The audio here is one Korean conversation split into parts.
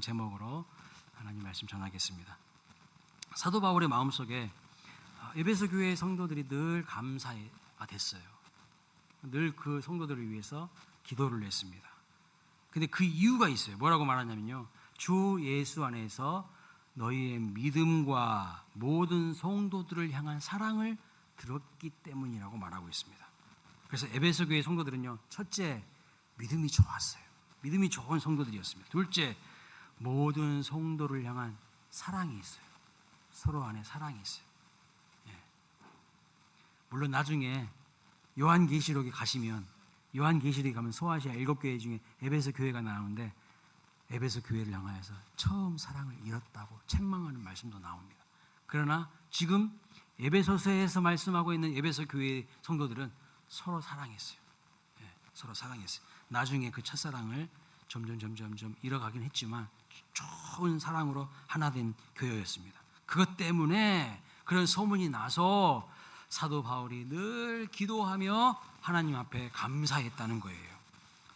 제목으로 하나님 말씀 전하겠습니다. 사도 바울의 마음속에 에베소 교회의 성도들이 늘 감사가 됐어요. 늘 그 성도들을 위해서 기도를 했습니다. 근데 그 이유가 있어요. 뭐라고 말하냐면요, 주 예수 안에서 너희의 믿음과 모든 성도들을 향한 사랑을 들었기 때문이라고 말하고 있습니다. 그래서 에베소 교회 성도들은요, 첫째, 믿음이 좋았어요. 믿음이 좋은 성도들이었습니다. 둘째, 모든 성도를 향한 사랑이 있어요. 서로 안에 사랑이 있어요. 물론 나중에 요한계시록에 가시면, 요한계시록에 가면 소아시아 7교회 중에 에베소 교회가 나오는데 에베소 교회를 향하여서 처음 사랑을 잃었다고 책망하는 말씀도 나옵니다. 그러나 지금 에베소서에서 말씀하고 있는 에베소 교회 성도들은 서로 사랑했어요. 서로 사랑했어요. 나중에 그 첫사랑을 점점 잃어가긴 했지만 좋은 사랑으로 하나 된 교회였습니다. 그것 때문에 그런 소문이 나서 사도 바울이 늘 기도하며 하나님 앞에 감사했다는 거예요.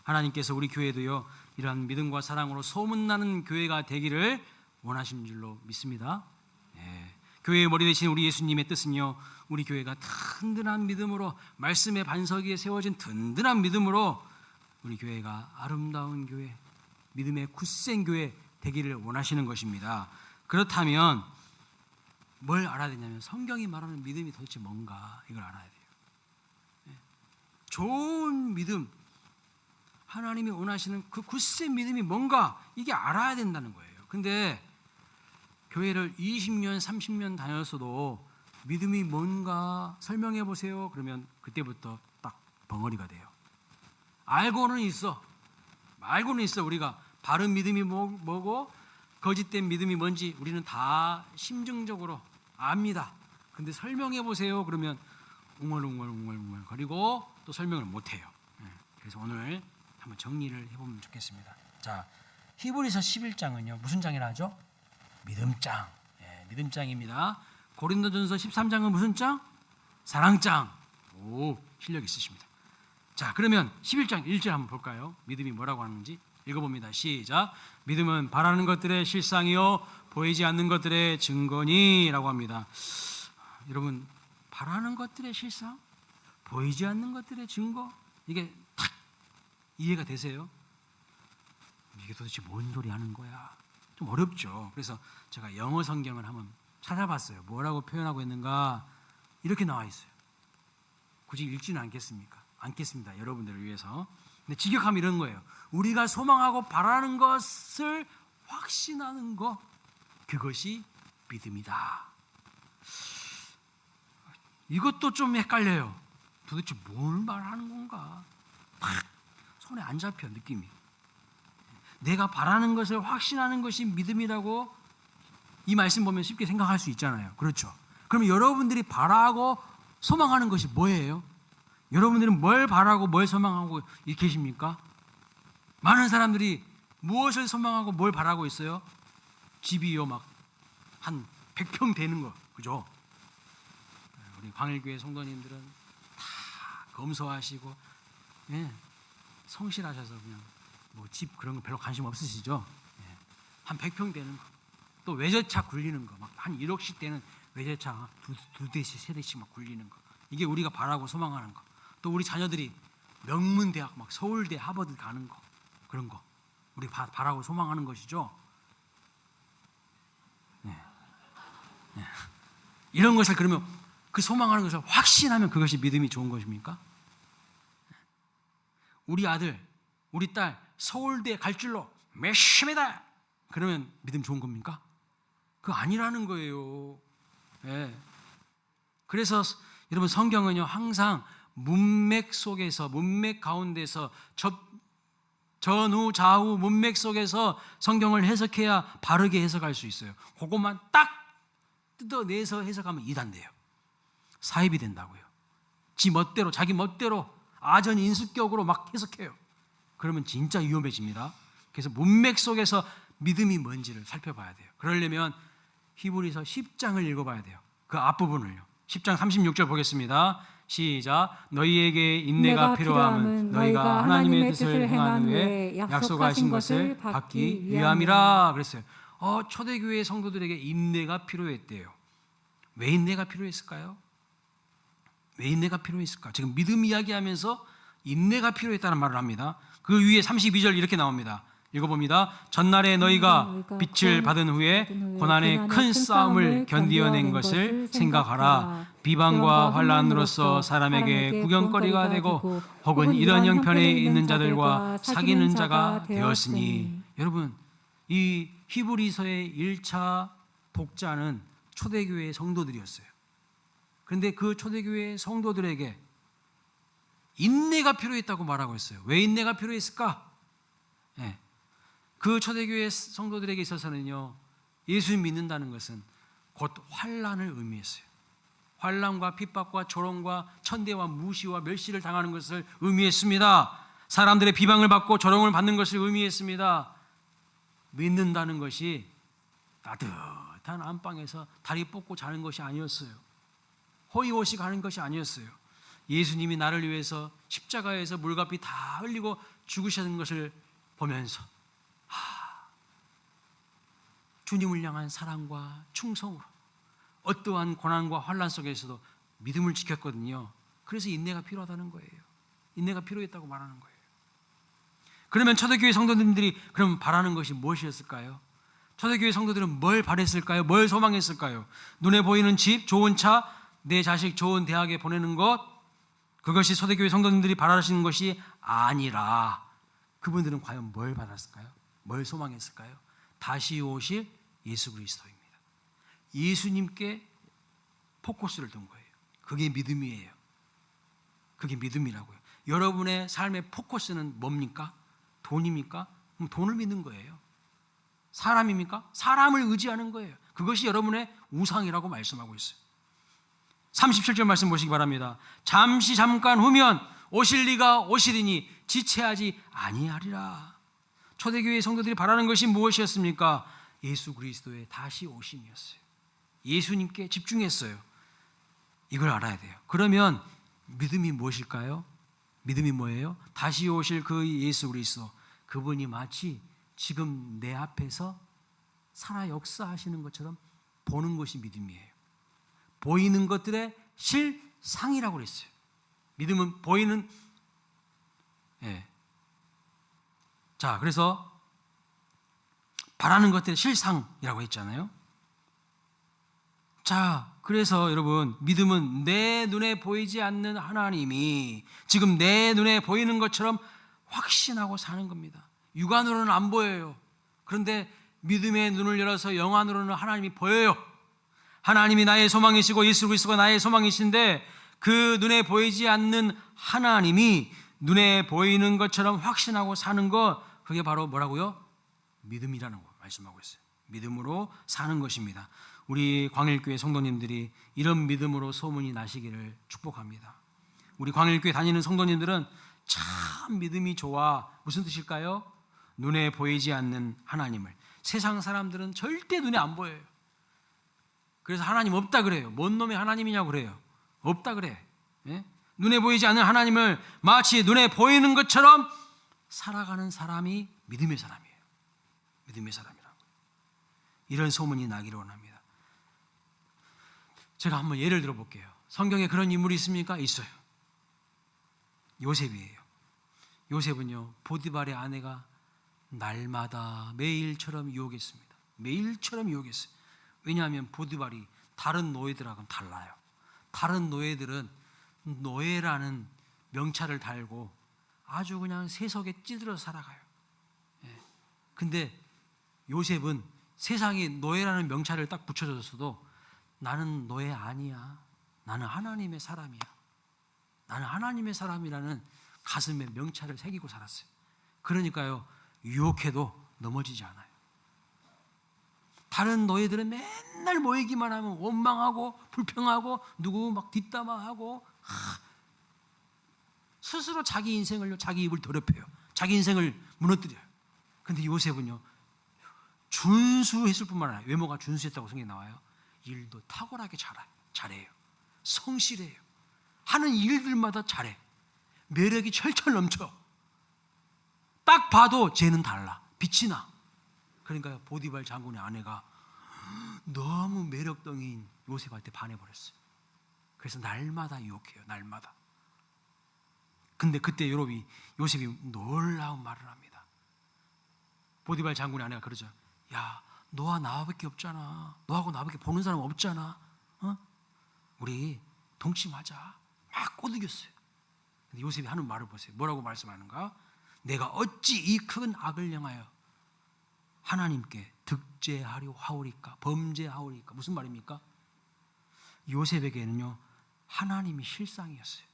하나님께서 우리 교회도요, 이러한 믿음과 사랑으로 소문나는 교회가 되기를 원하시는 줄로 믿습니다. 교회의 머리 되신 우리 예수님의 뜻은요, 우리 교회가 든든한 믿음으로, 말씀의 반석 위에 세워진 든든한 믿음으로 우리 교회가 아름다운 교회, 믿음의 굳센 교회 되기를 원하시는 것입니다. 그렇다면 뭘 알아야 되냐면, 성경이 말하는 믿음이 도대체 뭔가, 이걸 알아야 돼요. 좋은 믿음, 하나님이 원하시는 그 굳센 믿음이 뭔가, 이게 알아야 된다는 거예요. 근데 교회를 20년, 30년 다녔어도 믿음이 뭔가 설명해 보세요 그러면 그때부터 딱 벙어리가 돼요. 알고는 있어 우리가 바른 믿음이 뭐고 거짓된 믿음이 뭔지 우리는 다 심증적으로 압니다. 근데 설명해 보세요 그러면 웅얼웅얼 거리고 또 설명을 못해요. 그래서 오늘 한번 정리를 해보면 좋겠습니다. 자, 히브리서 11장은요 무슨 장이라 하죠? 믿음장. 믿음장입니다. 고린도전서 13장은 무슨 장? 사랑장. 오, 실력 있으십니다. 자, 그러면 11장 1절 한번 볼까요? 믿음이 뭐라고 하는지 읽어봅니다. 시작. 믿음은 바라는 것들의 실상이요 보이지 않는 것들의 증거니 라고 합니다. 여러분, 바라는 것들의 실상, 보이지 않는 것들의 증거, 이게 탁 이해가 되세요? 이게 도대체 뭔 소리 하는 거야? 좀 어렵죠. 그래서 제가 영어 성경을 한번 찾아봤어요. 뭐라고 표현하고 있는가? 이렇게 나와 있어요. 굳이 읽지는 않겠습니다. 여러분들을 위해서. 근데 직역하면 이런 거예요. 우리가 소망하고 바라는 것을 확신하는 것, 그것이 믿음이다. 이것도 좀 헷갈려요. 도대체 뭘 말하는 건가? 팍 손에 안 잡혀, 느낌이. 내가 바라는 것을 확신하는 것이 믿음이라고 이 말씀 보면 쉽게 생각할 수 있잖아요. 그렇죠? 그럼 여러분들이 바라고 소망하는 것이 뭐예요? 여러분들은 뭘 바라고 뭘 소망하고 계십니까? 많은 사람들이 무엇을 소망하고 뭘 바라고 있어요? 집이요, 막 한 100평 되는 거, 그죠? 우리 광일교회 성도님들은 다 검소하시고, 성실하셔서 그냥 뭐 집 그런 거 별로 관심 없으시죠? 한 100평 되는 거, 또 외제차 굴리는 거, 막 한 1억씩 되는 외제차 두 대씩 세 대씩 막 굴리는 거, 이게 우리가 바라고 소망하는 거. 또 우리 자녀들이 명문대학 막 서울대, 하버드 가는 거, 그런 거 우리 바라고 소망하는 것이죠. 이런 것을 그러면 그 소망하는 것을 확신하면 그것이 믿음이 좋은 것입니까? 우리 아들, 우리 딸 서울대 갈 줄로 맥심이다. 그러면 믿음 좋은 겁니까? 그거 아니라는 거예요. 그래서 여러분, 성경은요 항상 문맥 속에서, 문맥 가운데서, 전후 좌우 문맥 속에서 성경을 해석해야 바르게 해석할 수 있어요. 그것만 딱 뜯어내서 해석하면 이단돼요. 사입이 된다고요. 자기 멋대로 아전인수격으로 막 해석해요. 그러면 진짜 위험해집니다. 그래서 문맥 속에서 믿음이 뭔지를 살펴봐야 돼요. 그러려면 히브리서 10장을 읽어봐야 돼요. 그 앞부분을요. 10장 36절 보겠습니다. 시작. 너희에게 인내가 필요함은 너희가 하나님의 뜻을 행한 후에 약속하신 것을 받기 위함이라 그랬어요. 초대교회 성도들에게 인내가 필요했대요. 왜 인내가 필요했을까요? 왜 인내가 필요했을까? 지금 믿음 이야기하면서 인내가 필요했다는 말을 합니다. 그 위에 32절 이렇게 나옵니다. 읽어봅니다. 전날에 너희가 빛을 받은 후에 고난의 큰 싸움을 견디어낸 것을 생각하라. 비방과 환난으로서 사람에게 구경거리가 되고 혹은 이런 형편에 있는 자들과 사귀는 자가 되었으니. 여러분, 이 히브리서의 1차 독자는 초대교회의 성도들이었어요. 그런데 그 초대교회의 성도들에게 인내가 필요했다고 말하고 있어요. 왜 인내가 필요했을까? 네. 그 초대교회 성도들에게 있어서는요, 예수를 믿는다는 것은 곧 환난을 의미했어요. 환난과 핍박과 조롱과 천대와 무시와 멸시를 당하는 것을 의미했습니다. 사람들의 비방을 받고 조롱을 받는 것을 의미했습니다. 믿는다는 것이 따뜻한 안방에서 다리 뻗고 자는 것이 아니었어요. 호의호식 하는 것이 아니었어요. 예수님이 나를 위해서 십자가에서 물값이 다 흘리고 죽으시는 것을 보면서 주님을 향한 사랑과 충성으로 어떠한 고난과 환난 속에서도 믿음을 지켰거든요. 그래서 인내가 필요하다는 거예요. 인내가 필요했다고 말하는 거예요. 그러면 초대교회 성도님들이 그럼 바라는 것이 무엇이었을까요? 초대교회 성도들은 뭘 바랬을까요? 뭘 소망했을까요? 눈에 보이는 집, 좋은 차, 내 자식 좋은 대학에 보내는 것, 그것이 초대교회 성도님들이 바라시는 것이 아니라 그분들은 과연 뭘 받았을까요? 뭘 소망했을까요? 다시 오실 예수 그리스도입니다. 예수님께 포커스를 둔 거예요. 그게 믿음이에요. 그게 믿음이라고요. 여러분의 삶의 포커스는 뭡니까? 돈입니까? 그럼 돈을 믿는 거예요. 사람입니까? 사람을 의지하는 거예요. 그것이 여러분의 우상이라고 말씀하고 있어요. 37절 말씀 보시기 바랍니다. 잠시 잠깐 후면 오실 이가 오시리니 지체하지 아니하리라. 초대교회 성도들이 바라는 것이 무엇이었습니까? 예수 그리스도의 다시 오심이었어요. 예수님께 집중했어요. 이걸 알아야 돼요. 그러면 믿음이 무엇일까요? 믿음이 뭐예요? 다시 오실 그 예수 그리스도, 그분이 마치 지금 내 앞에서 살아 역사하시는 것처럼 보는 것이 믿음이에요. 보이는 것들의 실상이라고 그랬어요. 믿음은 보이는, 자, 그래서 바라는 것들의 실상이라고 했잖아요. 자, 그래서 여러분, 믿음은 내 눈에 보이지 않는 하나님이 지금 내 눈에 보이는 것처럼 확신하고 사는 겁니다. 육안으로는 안 보여요. 그런데 믿음의 눈을 열어서 영안으로는 하나님이 보여요. 하나님이 나의 소망이시고 예수 그리스도가 나의 소망이신데 그 눈에 보이지 않는 하나님이 눈에 보이는 것처럼 확신하고 사는 것, 그게 바로 뭐라고요? 믿음이라는 거 말씀하고 있어요. 믿음으로 사는 것입니다. 우리 광일교회 성도님들이 이런 믿음으로 소문이 나시기를 축복합니다. 우리 광일교회 다니는 성도님들은 참 믿음이 좋아. 무슨 뜻일까요? 눈에 보이지 않는 하나님을. 세상 사람들은 절대 눈에 안 보여요. 그래서 하나님 없다 그래요. 뭔 놈의 하나님이냐고 그래요. 없다 그래. 눈에 보이지 않는 하나님을 마치 눈에 보이는 것처럼 살아가는 사람이 믿음의 사람이에요. 믿음의 사람이라고. 이런 소문이 나기를 원합니다. 제가 한번 예를 들어 볼게요. 성경에 그런 인물이 있습니까? 있어요. 요셉이에요. 요셉은요, 보디발의 아내가 날마다 매일처럼 유혹했습니다. 매일처럼 유혹했어요. 왜냐하면 보디발이 다른 노예들하고는 달라요. 다른 노예들은 노예라는 명찰을 달고 아주 그냥 세속에 찌들어 살아가요. 근데 요셉은 세상에 노예라는 명찰을 딱 붙여줬어도 나는 노예 아니야. 나는 하나님의 사람이야. 나는 하나님의 사람이라는 가슴에 명찰을 새기고 살았어요. 그러니까요, 유혹해도 넘어지지 않아요. 다른 노예들은 맨날 모이기만 하면 원망하고 불평하고 누구 막 뒷담화하고 스스로 자기 인생을, 자기 입을 더럽혀요. 자기 인생을 무너뜨려요. 근데 요셉은요, 준수했을 뿐만 아니라, 외모가 준수했다고 성경에 나와요. 일도 탁월하게 잘해요. 성실해요. 하는 일들마다 잘해. 매력이 철철 넘쳐. 딱 봐도 쟤는 달라. 빛이 나. 그러니까 보디발 장군의 아내가 너무 매력덩이인 요셉한테 반해버렸어요. 그래서 날마다 유혹해요. 날마다. 근데 그때 요셉이 놀라운 말을 합니다. 보디발 장군의 아내가 그러죠. 야, 너와 나밖에 없잖아. 너하고 나밖에 보는 사람 없잖아. 우리 동침하자. 막 꼬드겼어요. 근데 요셉이 하는 말을 보세요. 뭐라고 말씀하는가? 내가 어찌 이 큰 악을 향하여 하나님께 득죄하려 하오리까? 범죄하오리까? 무슨 말입니까? 요셉에게는요, 하나님이 실상이었어요.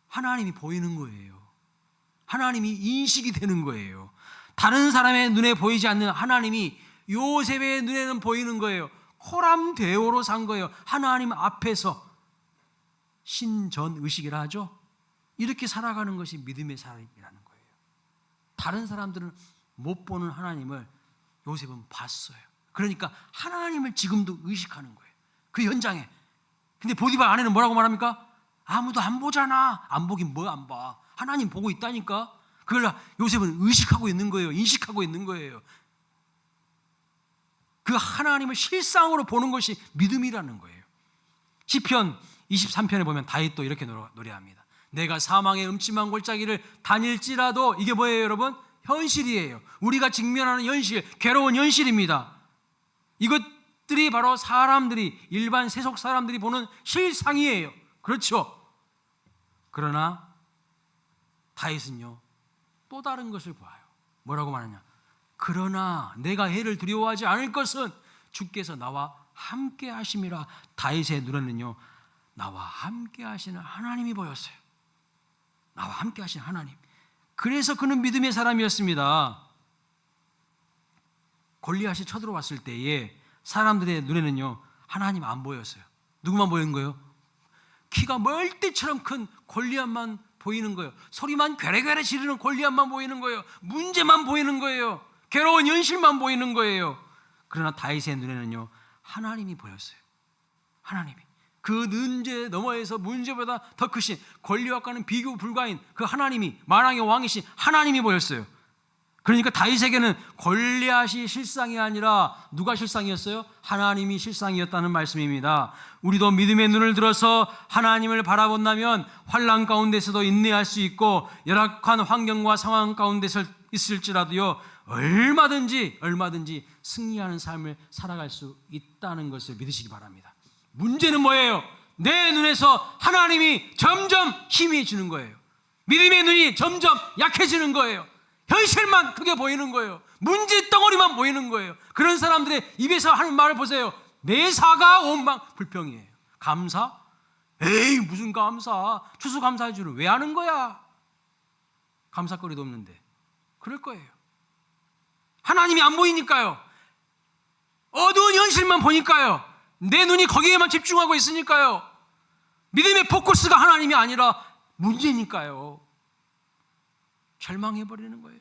하나님이 보이는 거예요. 하나님이 인식이 되는 거예요. 다른 사람의 눈에 보이지 않는 하나님이 요셉의 눈에는 보이는 거예요. 호람대오로 산 거예요. 하나님 앞에서 신전의식이라 하죠. 이렇게 살아가는 것이 믿음의 삶이라는 거예요. 다른 사람들은 못 보는 하나님을 요셉은 봤어요. 그러니까 하나님을 지금도 의식하는 거예요. 그 현장에. 근데 보디발 아내는 뭐라고 말합니까? 아무도 안 보잖아. 안 보긴 뭐 안 봐. 하나님 보고 있다니까. 그걸 요셉은 의식하고 있는 거예요. 인식하고 있는 거예요. 그 하나님을 실상으로 보는 것이 믿음이라는 거예요. 시편 23편에 보면 다윗도 이렇게 노래합니다. 내가 사망의 음침한 골짜기를 다닐지라도, 이게 뭐예요 여러분? 현실이에요. 우리가 직면하는 현실, 괴로운 현실입니다. 이것들이 바로 일반 세속 사람들이 보는 실상이에요. 그렇죠? 그러나 다윗은요, 또 다른 것을 봐요. 뭐라고 말하냐? 그러나 내가 해를 두려워하지 않을 것은 주께서 나와 함께 하심이라. 다윗의 눈에는요, 나와 함께 하시는 하나님이 보였어요. 나와 함께 하시는 하나님. 그래서 그는 믿음의 사람이었습니다. 골리앗이 쳐들어왔을 때에 사람들의 눈에는요, 하나님 안 보였어요. 누구만 보이는 거예요? 키가 멀대처럼 큰 골리앗만 보이는 거예요. 소리만 괴레괴레 지르는 골리앗만 보이는 거예요. 문제만 보이는 거예요. 괴로운 현실만 보이는 거예요. 그러나 다윗의 눈에는요, 하나님이 보였어요. 하나님이. 그 문제 너머에서 문제보다 더 크신 골리앗과는 비교 불가인 그 하나님이, 만왕의 왕이신 하나님이 보였어요. 그러니까 다윗에게는 골리앗이 실상이 아니라 누가 실상이었어요? 하나님이 실상이었다는 말씀입니다. 우리도 믿음의 눈을 들어서 하나님을 바라본다면 환난 가운데서도 인내할 수 있고, 열악한 환경과 상황 가운데서 있을지라도요, 얼마든지 승리하는 삶을 살아갈 수 있다는 것을 믿으시기 바랍니다. 문제는 뭐예요? 내 눈에서 하나님이 점점 희미해지는 거예요. 믿음의 눈이 점점 약해지는 거예요. 현실만 크게 보이는 거예요. 문제 덩어리만 보이는 거예요. 그런 사람들의 입에서 하는 말을 보세요. 매사가 온방 불평이에요. 감사? 에이, 무슨 감사? 추수감사의 주를 왜 하는 거야? 감사거리도 없는데. 그럴 거예요. 하나님이 안 보이니까요. 어두운 현실만 보니까요. 내 눈이 거기에만 집중하고 있으니까요. 믿음의 포커스가 하나님이 아니라 문제니까요. 절망해버리는 거예요.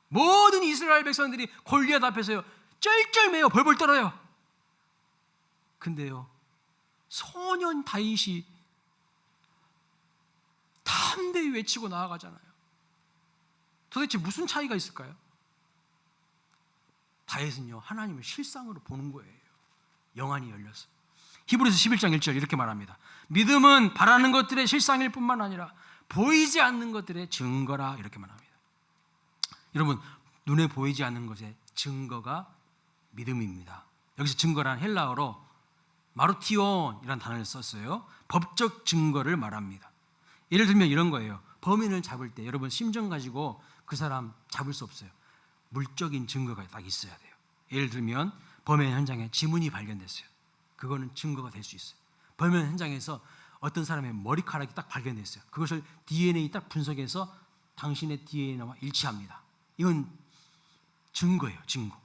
모든 이스라엘 백성들이 골리앗 앞에서요, 쩔쩔매요. 벌벌 떨어요. 근데요, 소년 다윗이 담대히 외치고 나아가잖아요. 도대체 무슨 차이가 있을까요? 다윗은요, 하나님을 실상으로 보는 거예요. 영안이 열려서. 히브리서 11장 1절 이렇게 말합니다. 믿음은 바라는 것들의 실상일 뿐만 아니라 보이지 않는 것들의 증거라, 이렇게 말합니다. 여러분, 눈에 보이지 않는 것의 증거가 믿음입니다. 여기서 증거란 헬라어로 마루티온이라는 단어를 썼어요. 법적 증거를 말합니다. 예를 들면 이런 거예요. 범인을 잡을 때 여러분, 심정 가지고 그 사람 잡을 수 없어요. 물적인 증거가 딱 있어야 돼요. 예를 들면 범행 현장에 지문이 발견됐어요. 그거는 증거가 될 수 있어요. 범행 현장에서 어떤 사람의 머리카락이 딱 발견됐어요. 그것을 DNA 딱 분석해서 당신의 DNA와 일치합니다. 이건 증거예요. 증거.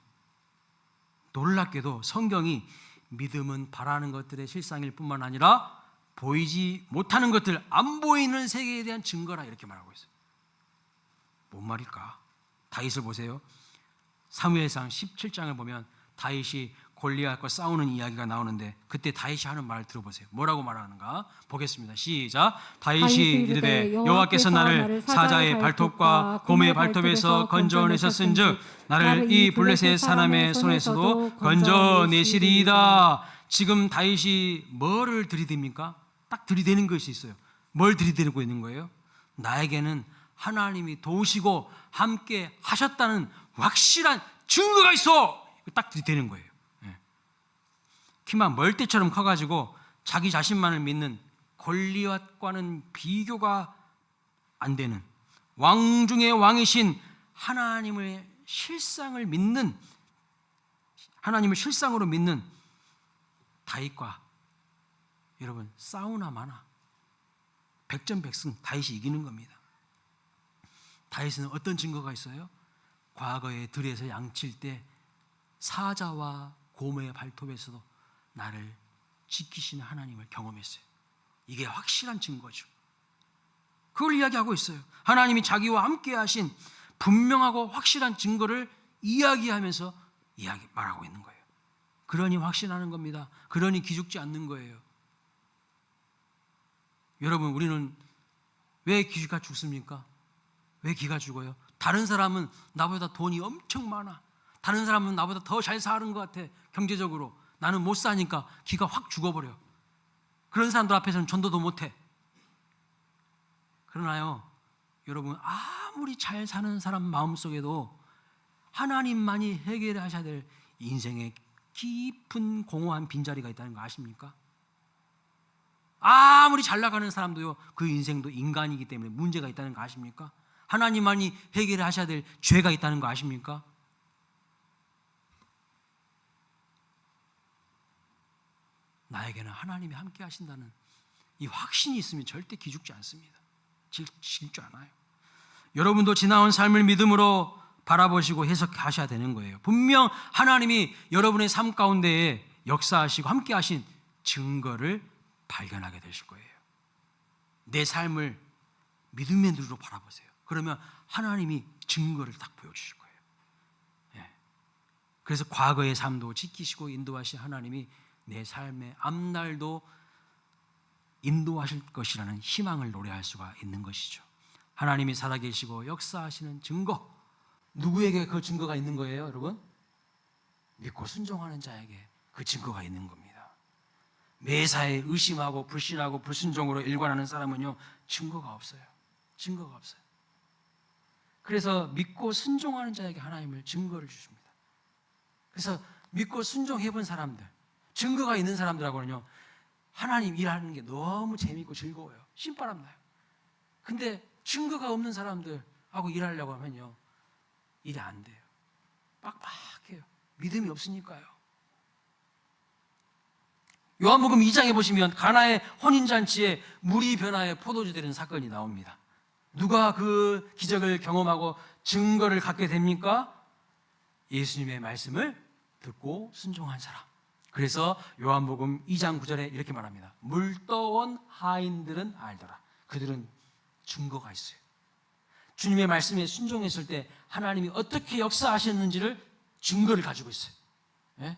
놀랍게도 성경이 믿음은 바라는 것들의 실상일 뿐만 아니라 보이지 못하는 것들, 안 보이는 세계에 대한 증거라, 이렇게 말하고 있어요. 뭔 말일까? 다윗을 보세요. 사무엘상 17장을 보면 다윗이 골리앗과 싸우는 이야기가 나오는데 그때 다윗이 하는 말을 들어보세요. 뭐라고 말하는가? 보겠습니다. 시작. 다윗이 이르되 여호와께서 나를 사자의 발톱과 곰의 발톱에서 건져내셨은즉 나를 이 블레셋 사람의 손에서도 건져내시리이다. 지금 다윗이 뭐를 들이댑니까? 딱 들이대는 것이 있어요. 뭘 들이대고 있는 거예요? 나에게는 하나님이 도우시고 함께 하셨다는 확실한 증거가 있어. 딱 들이대는 거예요. 키만 멀대처럼 커가지고 자기 자신만을 믿는 골리앗과는 비교가 안 되는 왕 중의 왕이신 하나님의 실상을 믿는, 하나님을 실상으로 믿는 다윗과 여러분 싸우나 마나 백전백승 다윗이 이기는 겁니다. 다윗은 어떤 증거가 있어요? 과거에 들에서 양칠 때 사자와 곰의 발톱에서도 나를 지키시는 하나님을 경험했어요. 이게 확실한 증거죠. 그걸 이야기하고 있어요. 하나님이 자기와 함께 하신 분명하고 확실한 증거를 이야기하면서 말하고 있는 거예요. 그러니 확신하는 겁니다. 그러니 기죽지 않는 거예요. 여러분, 우리는 왜 기가 죽습니까? 왜 기가 죽어요? 다른 사람은 나보다 돈이 엄청 많아. 다른 사람은 나보다 더 잘 사는 것 같아. 경제적으로. 나는 못 사니까 기가 확 죽어버려. 그런 사람들 앞에서는 전도도 못해. 그러나요, 여러분, 아무리 잘 사는 사람 마음속에도 하나님만이 해결하셔야 될 인생의 깊은 공허한 빈자리가 있다는 거 아십니까? 아무리 잘 나가는 사람도요, 그 인생도 인간이기 때문에 문제가 있다는 거 아십니까? 하나님만이 해결하셔야 될 죄가 있다는 거 아십니까? 나에게는 하나님이 함께 하신다는 이 확신이 있으면 절대 기죽지 않습니다. 질주 않아요. 여러분도 지나온 삶을 믿음으로 바라보시고 해석하셔야 되는 거예요. 분명 하나님이 여러분의 삶 가운데에 역사하시고 함께 하신 증거를 발견하게 되실 거예요. 내 삶을 믿음의 눈으로 바라보세요. 그러면 하나님이 증거를 딱 보여주실 거예요. 예. 그래서 과거의 삶도 지키시고 인도하신 하나님이 내 삶의 앞날도 인도하실 것이라는 희망을 노래할 수가 있는 것이죠. 하나님이 살아계시고 역사하시는 증거, 누구에게 그 증거가 있는 거예요, 여러분? 믿고 순종하는 자에게 그 증거가 있는 겁니다. 매사에 의심하고 불신하고 불순종으로 일관하는 사람은요, 증거가 없어요. 증거가 없어요. 그래서 믿고 순종하는 자에게 하나님을 증거를 주십니다. 그래서 믿고 순종해본 사람들, 증거가 있는 사람들하고는요, 하나님 일하는 게 너무 재미있고 즐거워요. 신바람 나요. 근데 증거가 없는 사람들하고 일하려고 하면요, 일이 안 돼요. 빡빡해요. 믿음이 없으니까요. 요한복음 2장에 보시면 가나의 혼인잔치에 물이 변하여 포도주 되는 사건이 나옵니다. 누가 그 기적을 경험하고 증거를 갖게 됩니까? 예수님의 말씀을 듣고 순종한 사람. 그래서 요한복음 2장 9절에 이렇게 말합니다. 물떠온 하인들은 알더라. 그들은 증거가 있어요. 주님의 말씀에 순종했을 때 하나님이 어떻게 역사하셨는지를 증거를 가지고 있어요. 예?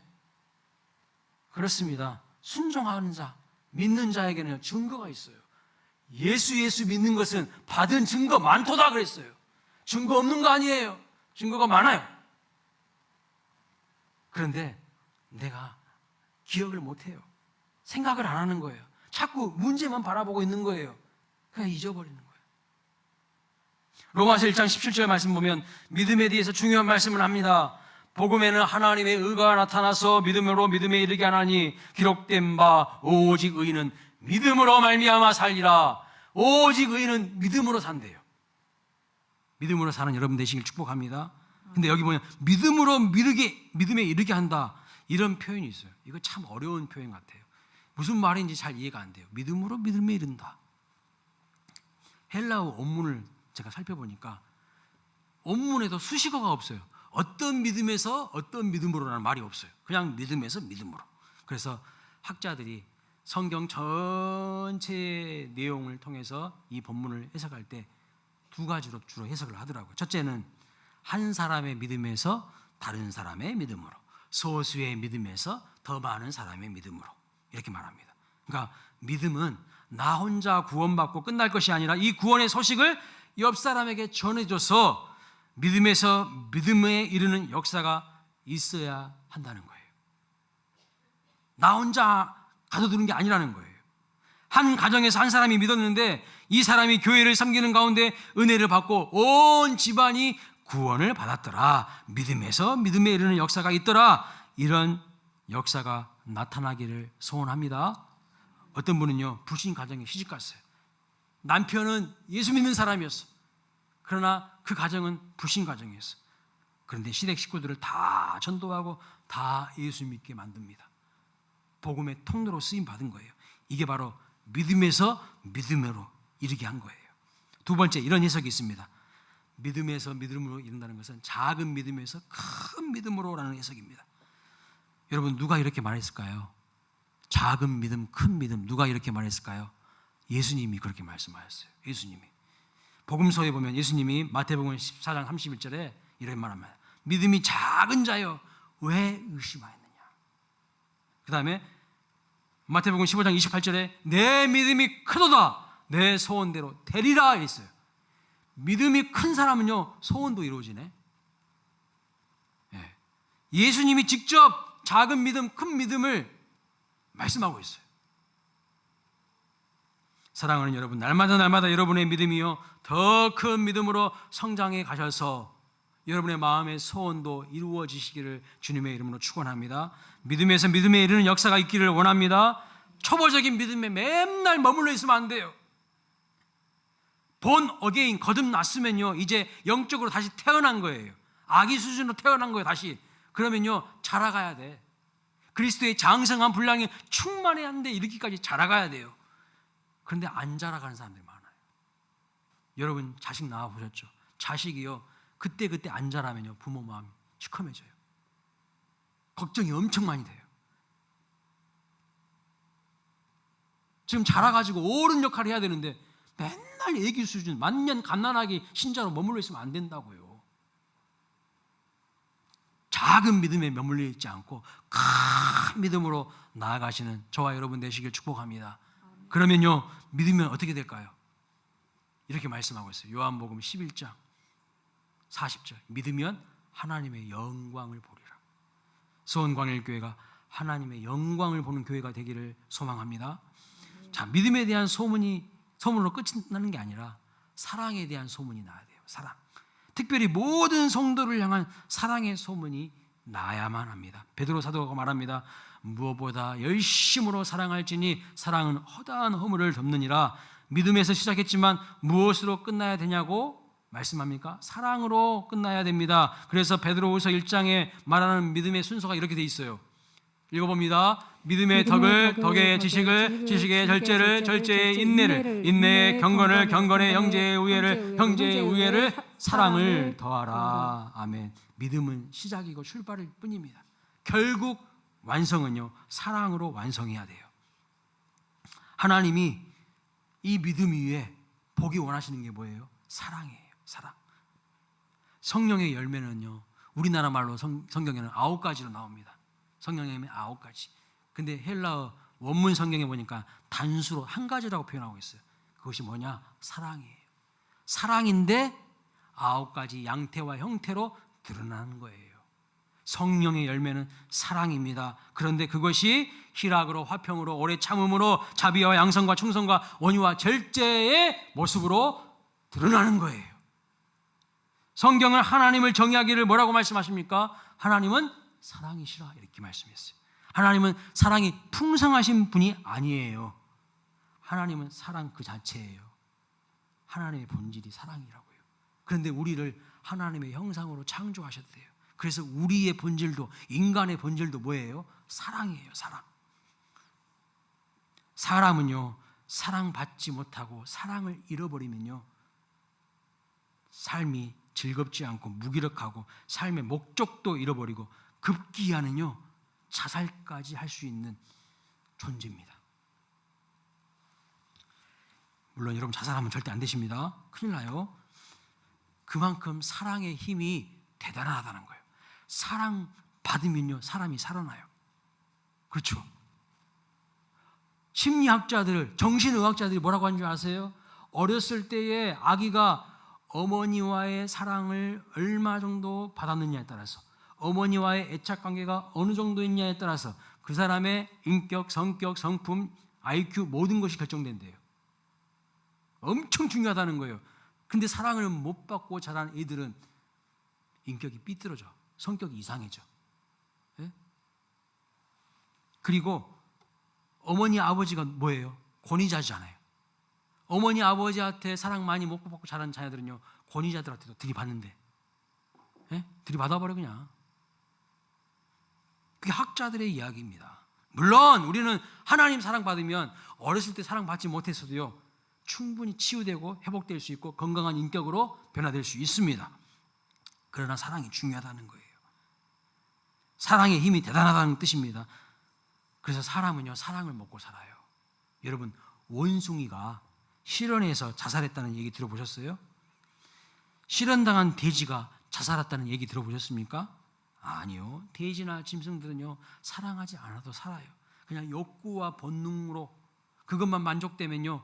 그렇습니다. 순종하는 자, 믿는 자에게는 증거가 있어요. 예수 믿는 것은 받은 증거 많도다 그랬어요. 증거 없는 거 아니에요. 증거가 많아요. 그런데 내가 기억을 못해요. 생각을 안 하는 거예요. 자꾸 문제만 바라보고 있는 거예요. 그냥 잊어버리는 거예요. 로마서 1장 17절 말씀 보면 믿음에 대해서 중요한 말씀을 합니다. 복음에는 하나님의 의가 나타나서 믿음으로 믿음에 이르게 하나니 기록된 바 오직 의인은 믿음으로 말미암아 살리라. 오직 의인은 믿음으로 산대요. 믿음으로 사는 여러분 되시길 축복합니다. 근데 여기 보면 믿음으로 믿음에 이르게 한다, 이런 표현이 있어요. 이거 참 어려운 표현 같아요. 무슨 말인지 잘 이해가 안 돼요. 믿음으로 믿음에 이른다. 헬라어 원문을 제가 살펴보니까 원문에도 수식어가 없어요. 어떤 믿음에서 어떤 믿음으로라는 말이 없어요. 그냥 믿음에서 믿음으로. 그래서 학자들이 성경 전체 내용을 통해서 이 본문을 해석할 때 두 가지로 주로 해석을 하더라고요. 첫째는 한 사람의 믿음에서 다른 사람의 믿음으로, 소수의 믿음에서 더 많은 사람의 믿음으로, 이렇게 말합니다. 그러니까 믿음은 나 혼자 구원받고 끝날 것이 아니라 이 구원의 소식을 옆 사람에게 전해줘서 믿음에서 믿음에 이르는 역사가 있어야 한다는 거예요. 나 혼자 가둬두는 게 아니라는 거예요. 한 가정에서 한 사람이 믿었는데 이 사람이 교회를 섬기는 가운데 은혜를 받고 온 집안이 구원을 받았더라. 믿음에서 믿음에 이르는 역사가 있더라. 이런 역사가 나타나기를 소원합니다. 어떤 분은요, 불신 가정에 시집 갔어요. 남편은 예수 믿는 사람이었어. 그러나 그 가정은 불신 가정이었어. 그런데 시댁 식구들을 다 전도하고 다 예수 믿게 만듭니다. 복음의 통로로 쓰임 받은 거예요. 이게 바로 믿음에서 믿음으로 이르게 한 거예요. 두 번째, 이런 해석이 있습니다. 믿음에서 믿음으로 이른다는 것은 작은 믿음에서 큰 믿음으로라는 해석입니다. 여러분, 누가 이렇게 말했을까요? 작은 믿음, 큰 믿음, 누가 이렇게 말했을까요? 예수님이 그렇게 말씀하셨어요. 예수님이. 복음서에 보면 예수님이 마태복음 14장 31절에 이렇게 말합니다. 믿음이 작은 자여 왜 의심하였느냐. 그 다음에 마태복음 15장 28절에 내 믿음이 크도다 내 소원대로 되리라 했어요. 믿음이 큰 사람은요, 소원도 이루어지네. 예수님이 직접 작은 믿음, 큰 믿음을 말씀하고 있어요. 사랑하는 여러분, 날마다 여러분의 믿음이요 더 큰 믿음으로 성장해 가셔서 여러분의 마음의 소원도 이루어지시기를 주님의 이름으로 축원합니다. 믿음에서 믿음에 이르는 역사가 있기를 원합니다. 초보적인 믿음에 맨날 머물러 있으면 안 돼요. 본 어게인 거듭났으면요 이제 영적으로 다시 태어난 거예요. 아기 수준으로 태어난 거예요. 다시. 그러면요 자라가야 돼. 그리스도의 장성한 분량이 충만해야 하는데 이렇게까지 자라가야 돼요. 그런데 안 자라가는 사람들이 많아요. 여러분 자식 낳아보셨죠? 자식이요 그때 안 자라면요 부모 마음이 시커매져요. 걱정이 엄청 많이 돼요. 지금 자라가지고 어른 역할을 해야 되는데 맨날 애기 수준 만년 갓난아기 신자로 머물러 있으면 안 된다고요. 작은 믿음에 머물러 있지 않고 큰 믿음으로 나아가시는 저와 여러분 되시길 축복합니다. 그러면요 믿으면 어떻게 될까요? 이렇게 말씀하고 있어요. 요한복음 11장 40절 믿으면 하나님의 영광을 보리라. 수원광일교회가 하나님의 영광을 보는 교회가 되기를 소망합니다. 자, 믿음에 대한 소문으로 끝이 나는 게 아니라 사랑에 대한 소문이 나야 돼요. 사랑. 특별히 모든 성도를 향한 사랑의 소문이 나야만 합니다. 베드로 사도가 말합니다. 무엇보다 열심으로 사랑할지니 사랑은 허다한 허물을 덮느니라. 믿음에서 시작했지만 무엇으로 끝나야 되냐고 말씀합니까? 사랑으로 끝나야 됩니다. 그래서 베드로후서 1장에 말하는 믿음의 순서가 이렇게 돼 있어요. 읽어봅니다. 믿음의 덕을, 덕의 지식을, 지식의 절제를, 절제의 인내를, 인내의 경건을, 경건의 형제의 우애를, 형제의 우애를, 사랑을 더하라. 아멘. 믿음은 시작이고 출발일 뿐입니다. 결국 완성은요 사랑으로 완성해야 돼요. 하나님이 이 믿음 위에 보기 원하시는 게 뭐예요? 사랑이에요. 사랑. 성령의 열매는요 우리나라 말로 성경에는 9가지로 나옵니다. 성령의 열매 9가지. 근데 헬라어 원문 성경에 보니까 단수로 한 가지라고 표현하고 있어요. 그것이 뭐냐? 사랑이에요. 사랑인데 9가지 양태와 형태로 드러나는 거예요. 성령의 열매는 사랑입니다. 그런데 그것이 희락으로 화평으로 오래 참음으로 자비와 양성과 충성과 원유와 절제의 모습으로 드러나는 거예요. 성경은 하나님을 정의하기를 뭐라고 말씀하십니까? 하나님은 사랑이시라 이렇게 말씀했어요. 하나님은 사랑이 풍성하신 분이 아니에요. 하나님은 사랑 그 자체예요. 하나님의 본질이 사랑이라고요. 그런데 우리를 하나님의 형상으로 창조하셨대요. 그래서 우리의 본질도 인간의 본질도 뭐예요? 사랑이에요. 사랑. 사람은요 사랑받지 못하고 사랑을 잃어버리면요 삶이 즐겁지 않고 무기력하고 삶의 목적도 잃어버리고 급기야는요 자살까지 할 수 있는 존재입니다. 물론 여러분 자살하면 절대 안 되십니다. 큰일 나요. 그만큼 사랑의 힘이 대단하다는 거예요. 사랑받고 받으면요 사람이 살아나요. 그렇죠? 심리학자들, 정신의학자들이 뭐라고 하는 줄 아세요? 어렸을 때에 아기가 어머니와의 사랑을 얼마 정도 받았느냐에 따라서, 어머니와의 애착관계가 어느 정도였냐에 따라서 그 사람의 인격, 성격, 성품, IQ 모든 것이 결정된대요. 엄청 중요하다는 거예요. 근데 사랑을 못 받고 자란 애들은 인격이 삐뚤어져, 성격이 이상해져. 예? 그리고 어머니 아버지가 뭐예요? 권위자잖아요. 어머니 아버지한테 사랑 많이 못 받고 자란 자녀들은요 권위자들한테도 들이받는데, 예? 들이받아버려 그냥. 그게 학자들의 이야기입니다. 물론 우리는 하나님 사랑받으면 어렸을 때 사랑받지 못했어도요 충분히 치유되고 회복될 수 있고 건강한 인격으로 변화될 수 있습니다. 그러나 사랑이 중요하다는 거예요. 사랑의 힘이 대단하다는 뜻입니다. 그래서 사람은요 사랑을 먹고 살아요. 여러분, 원숭이가 실현해서 자살했다는 얘기 들어보셨어요? 실현당한 돼지가 자살했다는 얘기 들어보셨습니까? 아니요. 돼지나 짐승들은요 사랑하지 않아도 살아요. 그냥 욕구와 본능으로 그것만 만족되면요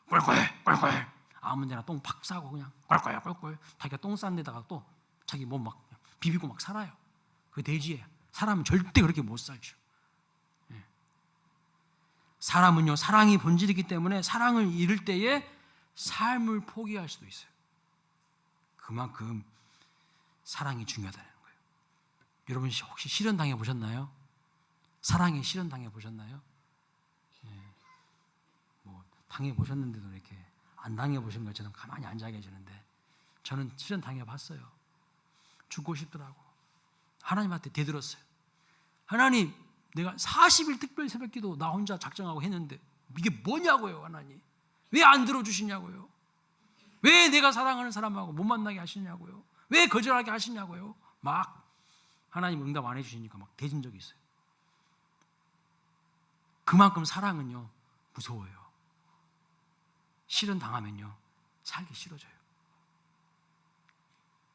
꿀꿀 꿀꿀 아무 데나 똥 팍 싸고 그냥 꿀꿀 꿀꿀 자기가 똥 싼 데다가 또 자기 몸 막 비비고 막 살아요. 그 돼지예요. 사람은 절대 그렇게 못 살죠. 사람은요 사랑이 본질이기 때문에 사랑을 잃을 때에 삶을 포기할 수도 있어요. 그만큼 사랑이 중요하다는 거예요. 여러분 혹시 실현 당해 보셨나요? 사랑에 실현 당해 보셨나요? 뭐 당해 보셨는데도 이렇게 안 당해 보신 것처럼 가만히 앉아 계시는데 저는 실현 당해 봤어요. 죽고 싶더라고. 하나님한테 대들었어요. 하나님, 내가 40일 특별 새벽기도 나 혼자 작정하고 했는데 이게 뭐냐고요. 하나님 왜 안 들어주시냐고요. 왜 내가 사랑하는 사람하고 못 만나게 하시냐고요. 왜 거절하게 하시냐고요. 막 하나님 응답 안 해주시니까 막 대진 적이 있어요. 그만큼 사랑은요 무서워요. 실현 당하면요 살기 싫어져요.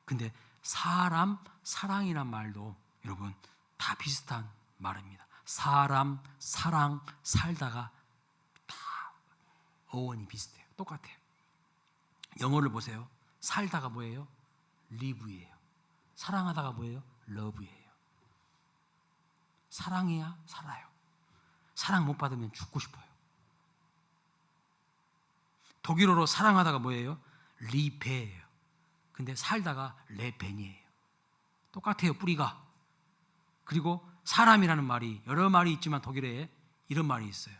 근데 사람, 사랑이란 말도 여러분 다 비슷한 말입니다. 사람, 사랑, 살다가 다 어원이 비슷해요. 똑같아요. 영어를 보세요. 살다가 뭐예요? live예요. 사랑하다가 뭐예요? love예요. 사랑해야 살아요. 사랑 못 받으면 죽고 싶어요. 독일어로 사랑하다가 뭐예요? 리베예요. 근데 살다가 레벤이에요. 똑같아요, 뿌리가. 그리고 사람이라는 말이 여러 말이 있지만 독일어에 이런 말이 있어요.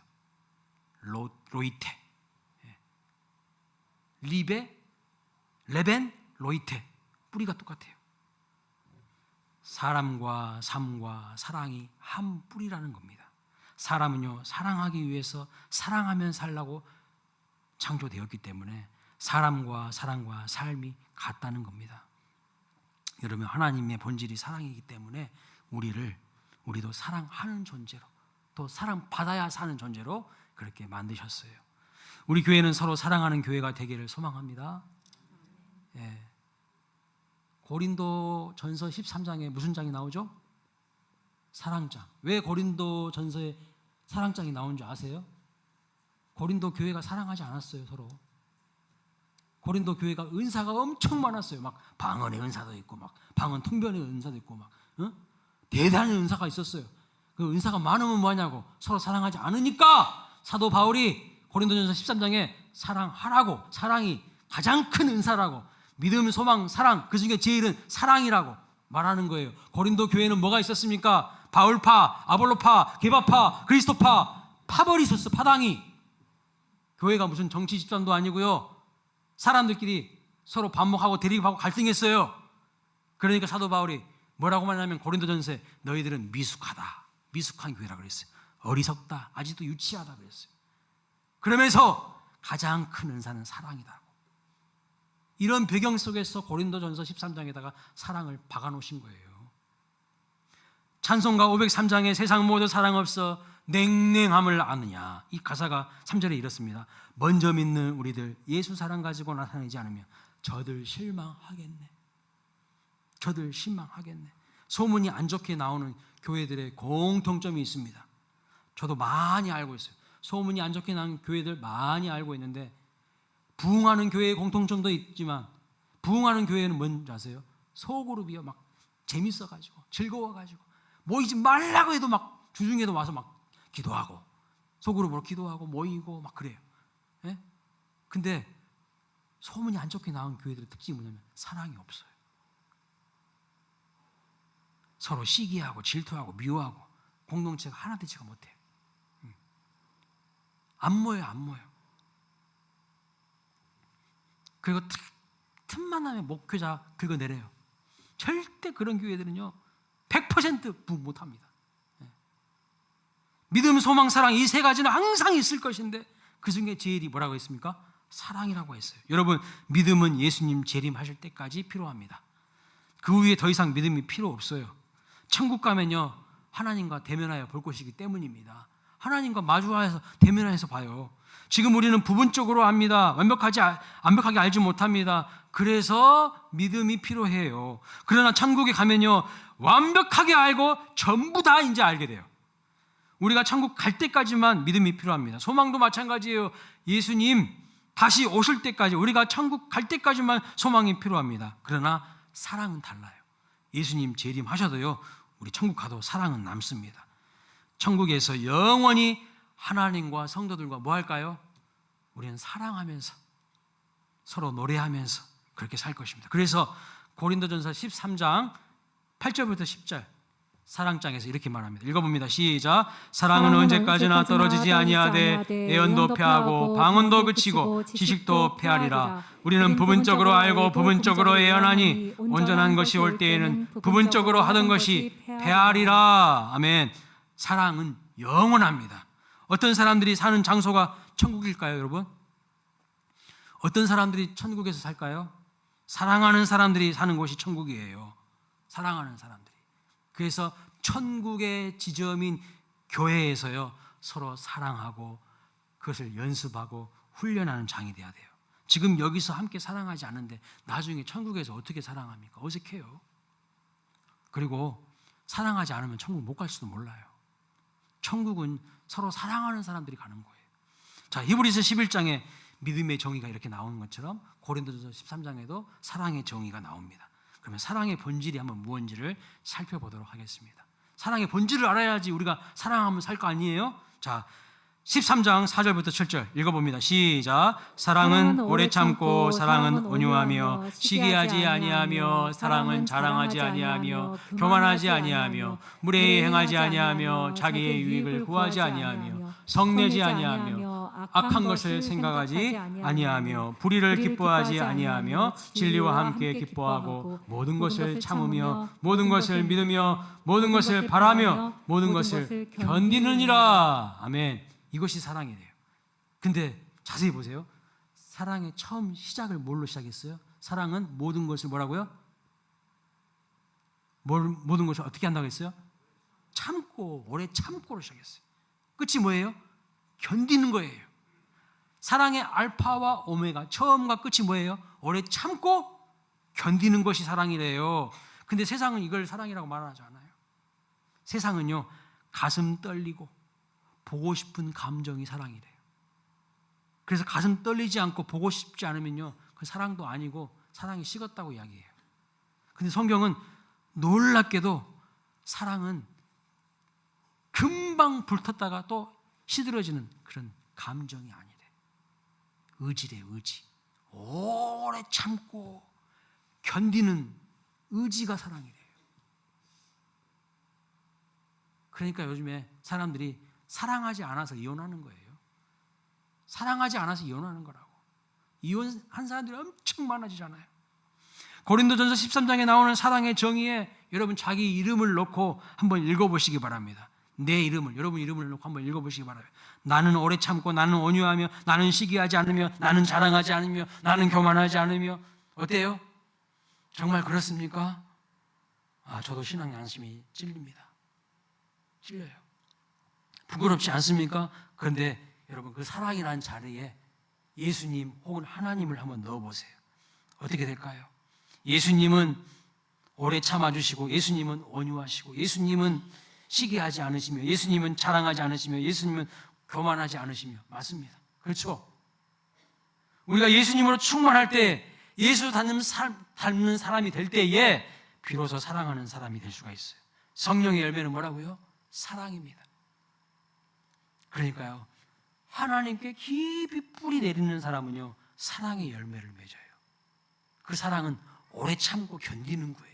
로이테. 리베, 레벤, 로이테. 뿌리가 똑같아요. 사람과 삶과 사랑이 한 뿌리라는 겁니다. 사람은요 사랑하기 위해서 사랑하면 살라고 창조되었기 때문에 사람과 사랑과 삶이 같다는 겁니다. 여러분, 하나님의 본질이 사랑이기 때문에 우리도 사랑하는 존재로, 또 사랑받아야 사는 존재로 그렇게 만드셨어요. 우리 교회는 서로 사랑하는 교회가 되기를 소망합니다. 예. 고린도 전서 13장에 무슨 장이 나오죠? 사랑장. 왜 고린도 전서에 사랑장이 나온 줄 아세요? 고린도 교회가 사랑하지 않았어요, 서로. 고린도 교회가 은사가 엄청 많았어요. 막 방언의 은사도 있고, 막 방언 통변의 은사도 있고, 막 대단한 은사가 있었어요. 그 은사가 많으면 뭐하냐고, 서로 사랑하지 않으니까 사도 바울이 고린도전서 13장에 사랑하라고, 사랑이 가장 큰 은사라고, 믿음, 소망, 사랑, 그 중에 제일은 사랑이라고 말하는 거예요. 고린도 교회는 뭐가 있었습니까? 바울파, 아볼로파, 게바파, 그리스도파, 파벌이 있었어. 파당이. 교회가 무슨 정치 집단도 아니고요, 사람들끼리 서로 반목하고 대립하고 갈등했어요. 그러니까 사도 바울이 뭐라고 말하냐면 고린도전서에 너희들은 미숙하다, 미숙한 교회라 그랬어요. 어리석다, 아직도 유치하다 그랬어요. 그러면서 가장 큰 은사는 사랑이다. 이런 배경 속에서 고린도전서 13장에다가 사랑을 박아놓으신 거예요. 찬송가 503장에 세상 모두 사랑 없어 냉랭함을 아느냐, 이 가사가 3절에 이렇습니다. 먼저 믿는 우리들 예수 사랑 가지고 나타내지 않으면 저들 실망하겠네. 저들 실망하겠네. 소문이 안 좋게 나오는 교회들의 공통점이 있습니다. 저도 많이 알고 있어요. 소문이 안 좋게 나는 교회들 많이 알고 있는데, 부흥하는 교회의 공통점도 있지만 부흥하는 교회는 뭔지 아세요? 소그룹이요. 막 재밌어가지고 즐거워가지고 모이지 말라고 해도 막 주중에도 와서 막 기도하고 소그룹으로 기도하고 모이고 막 그래요. 예? 근데 소문이 안 좋게 나온 교회들의 특징이 뭐냐면 사랑이 없어요. 서로 시기하고 질투하고 미워하고 공동체가 하나 되지가 못해요. 안 모여요, 안 모여. 그리고 틈만 나면 목회자 긁어내려요. 절대 그런 교회들은요 100% 부흥 못합니다. 믿음, 소망, 사랑 이 세 가지는 항상 있을 것인데 그 중에 제일이 뭐라고 했습니까? 사랑이라고 했어요. 여러분, 믿음은 예수님 재림하실 때까지 필요합니다. 그 후에 더 이상 믿음이 필요 없어요. 천국 가면요 하나님과 대면하여 볼 것이기 때문입니다. 하나님과 마주하여서 대면하여서 봐요. 지금 우리는 부분적으로 압니다. 완벽하게 알지 못합니다. 그래서 믿음이 필요해요. 그러나 천국에 가면요 완벽하게 알고 전부 다 이제 알게 돼요. 우리가 천국 갈 때까지만 믿음이 필요합니다. 소망도 마찬가지예요. 예수님 다시 오실 때까지, 우리가 천국 갈 때까지만 소망이 필요합니다. 그러나 사랑은 달라요. 예수님 재림하셔도요 우리 천국 가도 사랑은 남습니다. 천국에서 영원히 하나님과 성도들과 뭐 할까요? 우리는 사랑하면서 서로 노래하면서 그렇게 살 것입니다. 그래서 고린도전서 13장 8절부터 10절 사랑장에서 이렇게 말합니다. 읽어봅니다. 시작. 사랑은 언제까지나 떨어지지 아니하되 애연도 패하고 방언도 그치고 지식도 패하리라. 우리는 부분적으로 알고 부분적으로 애연하니 온전한 것이 올 때에는 부분적으로 하던 것이 패하리라. 아멘. 사랑은 영원합니다. 어떤 사람들이 사는 장소가 천국일까요, 여러분? 어떤 사람들이 천국에서 살까요? 사랑하는 사람들이 사는 곳이 천국이에요. 사랑하는 사람들이. 그래서 천국의 지점인 교회에서요 서로 사랑하고 그것을 연습하고 훈련하는 장이 돼야 돼요. 지금 여기서 함께 사랑하지 않는데 나중에 천국에서 어떻게 사랑합니까? 어색해요. 그리고 사랑하지 않으면 천국 못 갈 수도 몰라요. 천국은 서로 사랑하는 사람들이 가는 거예요. 자, 히브리서 11장에 믿음의 정의가 이렇게 나오는 것처럼 고린도전서 13장에도 사랑의 정의가 나옵니다. 그러면 사랑의 본질이 한번 무엇인지를 살펴보도록 하겠습니다. 사랑의 본질을 알아야지 우리가 사랑하면 살 거 아니에요? 자, 13장 4절부터 7절 읽어봅니다. 시작. 사랑은 오래 참고 사랑은 온유하며 시기하지 아니하며 사랑은 자랑하지 아니하며 교만하지 아니하며 무례히 행하지 아니하며 자기의 유익을 구하지 아니하며 성내지 아니하며 악한 것을 생각하지 아니하며 불의를 기뻐하지 아니하며 진리와 함께 기뻐하고 모든 것을 참으며 모든 것을 믿으며 모든 것을 바라며 모든 것을 견디느니라. 아멘. 이것이 사랑이래요. 근데 자세히 보세요. 사랑의 처음 시작을 뭘로 시작했어요? 사랑은 모든 것을 뭐라고요? 모든 것을 어떻게 한다고 했어요? 참고, 오래 참고로 시작했어요. 끝이 뭐예요? 견디는 거예요. 사랑의 알파와 오메가, 처음과 끝이 뭐예요? 오래 참고 견디는 것이 사랑이래요. 근데 세상은 이걸 사랑이라고 말하지 않아요. 세상은요 가슴 떨리고 보고 싶은 감정이 사랑이래요. 그래서 가슴 떨리지 않고 보고 싶지 않으면요 그 사랑도 아니고 사랑이 식었다고 이야기해요. 근데 성경은 놀랍게도 사랑은 금방 불탔다가 또 시들어지는 그런 감정이 아니래. 의지래, 의지. 오래 참고 견디는 의지가 사랑이래요. 그러니까 요즘에 사람들이 사랑하지 않아서 이혼하는 거예요. 사랑하지 않아서 이혼하는 거라고. 이혼한 사람들이 엄청 많아지잖아요. 고린도전서 13장에 나오는 사랑의 정의에 여러분 자기 이름을 놓고 한번 읽어보시기 바랍니다. 내 이름을, 여러분 이름을 놓고 한번 읽어보시기 바랍니다. 나는 오래 참고, 나는 온유하며, 나는 시기하지 않으며, 나는 자랑하지 않으며, 나는 교만하지 않으며. 어때요? 정말 그렇습니까? 저도 신앙의 안심이 찔립니다. 찔려요. 부끄럽지 않습니까? 그런데 여러분 그 사랑이라는 자리에 예수님 혹은 하나님을 한번 넣어보세요. 어떻게 될까요? 예수님은 오래 참아주시고, 예수님은 온유하시고, 예수님은 시기하지 않으시며, 예수님은 자랑하지 않으시며, 예수님은 교만하지 않으시며. 맞습니다. 그렇죠? 우리가 예수님으로 충만할 때, 예수 닮는 사람이 될 때에 비로소 사랑하는 사람이 될 수가 있어요. 성령의 열매는 뭐라고요? 사랑입니다. 그러니까요, 하나님께 깊이 뿌리 내리는 사람은요, 사랑의 열매를 맺어요. 그 사랑은 오래 참고 견디는 거예요.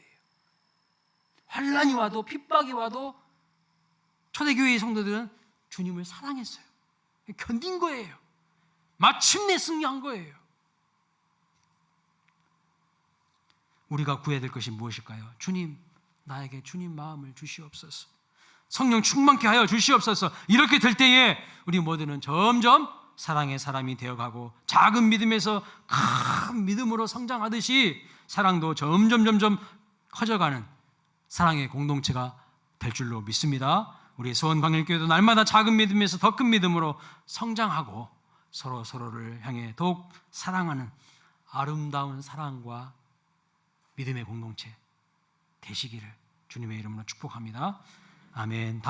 환난이 와도 핍박이 와도 초대교회의 성도들은 주님을 사랑했어요. 견딘 거예요. 마침내 승리한 거예요. 우리가 구해야 될 것이 무엇일까요? 주님, 나에게 주님 마음을 주시옵소서. 성령 충만케 하여 주시옵소서. 이렇게 될 때에 우리 모두는 점점 사랑의 사람이 되어가고, 작은 믿음에서 큰 믿음으로 성장하듯이 사랑도 점점 커져가는 사랑의 공동체가 될 줄로 믿습니다. 우리 수원광일교회도 날마다 작은 믿음에서 더 큰 믿음으로 성장하고 서로를 향해 더욱 사랑하는 아름다운 사랑과 믿음의 공동체 되시기를 주님의 이름으로 축복합니다. 아멘.